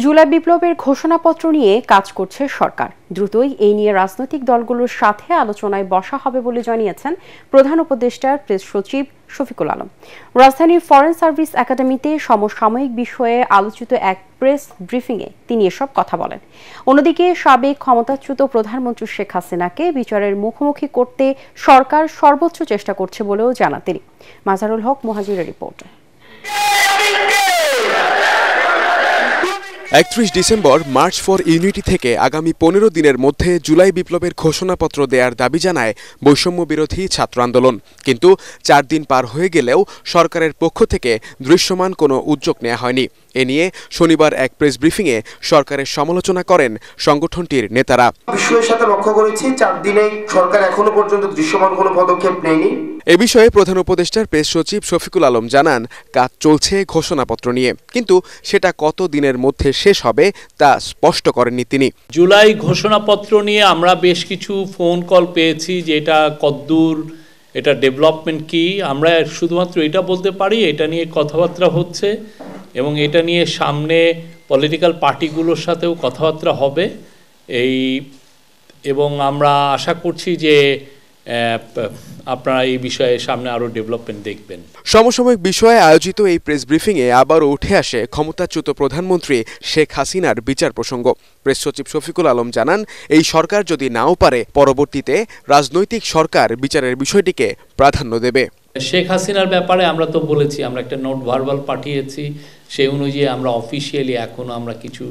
জুলাই বিপ্লবের ঘোষণাপত্র নিয়ে কাজ করছে সরকার। দ্রুতই এই নিয়ে রাজনৈতিক দলগুলোর সাথে আলোচনায় বসা হবে বলে জানিয়েছেন প্রধান উপদেষ্টার প্রেস সচিব শফিকুল আলম। রাজধানীর ফরেন সার্ভিস একাডেমিতে সমসাময়িক বিষয়ে আলোচিত এক প্রেস ব্রিফিংয়ে তিনি এসব কথা বলেন। অন্যদিকে সাবেক ক্ষমতাচ্যুত প্রধানমন্ত্রী শেখ হাসিনাকে বিচারের মুখোমুখি করতে সরকার সর্বোচ্চ চেষ্টা করছে বলেও জানান তিনি। মাজারুল হক মুহাজিরের রিপোর্ট। 31 ডিসেম্বর মার্চ ফর ইউনিটি থেকে আগামী 15 দিনের মধ্যে জুলাই বিপ্লবের ঘোষণাপত্র দেওয়ার দাবি জানায় বৈষম্য বিরোধী ছাত্র আন্দোলন। কিন্তু 4 দিন পার হয়ে গেলেও সরকারের পক্ষ থেকে দৃশ্যমান কোনো উদ্যোগ নেওয়া হয়নি। এ নিয়ে শনিবার এক প্রেস ব্রিফিংয়ে সরকারের সমালোচনা করেন সংগঠনটির নেতারা। বিষয়ের সাথে লক্ষ্য করেছি 4 দিনে সরকার এখনো পর্যন্ত দৃশ্যমান কোনো পদক্ষেপ নেয়নি। এ বিষয়ে প্রধান উপদেষ্টার প্রেস সচিব শফিকুল আলম জানান, কাজ চলছে ঘোষণাপত্র নিয়ে, কিন্তু সেটা কত দিনের মধ্যে শেষ হবে তা স্পষ্ট করেননি তিনি। জুলাই ঘোষণাপত্র নিয়ে আমরা বেশ কিছু ফোন কল পেয়েছি যে এটা কদ্দূর, এটা ডেভেলপমেন্ট কি। আমরা শুধুমাত্র এটা বলতে পারি এটা নিয়ে কথাবার্তা হচ্ছে এবং এটা নিয়ে সামনে পলিটিক্যাল পার্টিগুলোর সাথেও কথাবার্তা হবে এবং আমরা আশা করছি যে আপনারা এই বিষয়ে সামনে আরো ডেভেলপমেন্ট দেখবেন। সমসাময়িক বিষয়ে আয়োজিত এই প্রেস ব্রিফিংয়ে আবারও উঠে আসে ক্ষমতাচ্যুত প্রধানমন্ত্রী শেখ হাসিনার বিচার প্রসঙ্গ। প্রেস সচিব শফিকুল আলম জানান, এই সরকার যদি নাও পারে পরবর্তীতে রাজনৈতিক সরকার বিচারের বিষয়টিকে প্রাধান্য দেবে। শেখ হাসিনার ব্যাপারে আমরা তো বলেছি, আমরা একটা নোট ভার্বাল পাঠিয়েছি, সেই অনুযায়ী আমরা অফিসিয়ালি এখনো আমরা কিছু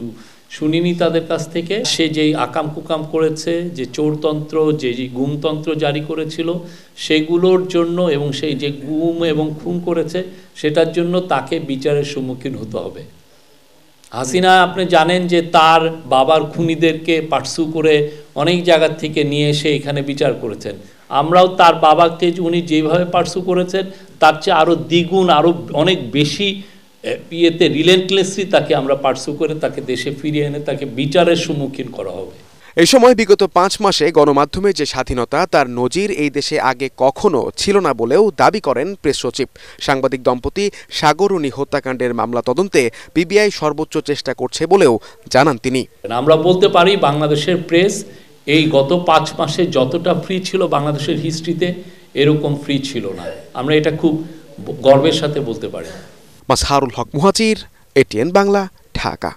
শুনিনি তাদের কাছ থেকে। সে যেই আকাম কুকাম করেছে, যে চোরতন্ত্র, যে গুমতন্ত্র জারি করেছিল সেগুলোর জন্য এবং সেই যে গুম এবং খুন করেছে সেটার জন্য তাকে বিচারের সম্মুখীন হতে হবে। হাসিনা আপনি জানেন যে তার বাবার খুনিদেরকে পার্সু করে অনেক জায়গার থেকে নিয়ে এসে এখানে বিচার করেছেন। আমরাও তার বাবাকে উনি যেভাবে পার্সু করেছেন তার চেয়ে আরও দ্বিগুণ, আরও অনেক বেশি রিলেন্টলেসলি তাকে আমরা পার্সু করে তাকে দেশে ফিরিয়ে এনে তাকে বিচারের সম্মুখীন করা হবে। এই সময় বিগত 5 মাসে গণমাধ্যমের যে স্বাধীনতা তার নজির এই দেশে আগে কখনো ছিল না বলেও দাবি করেন প্রেস সচিব। সাংবাদিক দম্পতি সাগরুনি হত্যাকাণ্ডের মামলা তদন্তে পিবিআই সর্বোচ্চ চেষ্টা করছে বলেও জানান তিনি। আমরা বলতে পারি বাংলাদেশের প্রেস এই গত 5 মাসে যতটা ফ্রি ছিল বাংলাদেশের হিস্ট্রিতে এরকম ফ্রি ছিল না। আমরা এটা খুব গর্বের সাথে বলতে পারি। মাজহারুল হক মুহাজির, এটিএন বাংলা, ঢাকা।